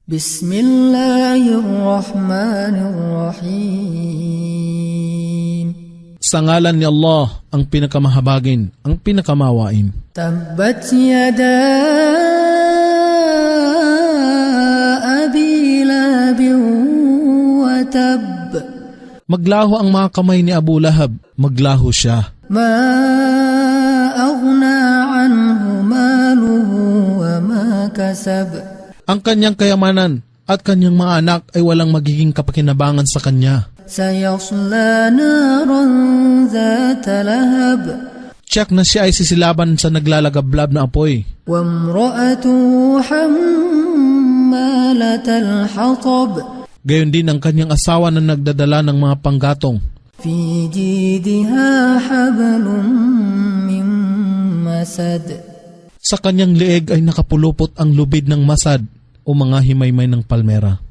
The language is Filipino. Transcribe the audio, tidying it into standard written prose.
Bismillahirrahmanirrahim. Sa ngalan ni Allah, ang pinakamahabagin, ang pinakamawain. Tabbat yada Abi Lahab wa tab. Maglaho ang mga kamay ni Abu Lahab, maglaho siya. Ma aghna anhu maluhu wa ma kasab. Ang kanyang kayamanan at kanyang mga anak ay walang magiging kapakinabangan sa kanya. Sayasla naran dhata lahab. Tiyak na siya ay sisilaban sa naglalagablab na apoy. Wa imra'atuhu hammalatal hatab. Gayon din ang kanyang asawa na nagdadala ng mga panggatong. Fi jidha hablum min masad. Sa kanyang leeg ay nakapulupot ang lubid ng masad o mga himaymay ng palmera.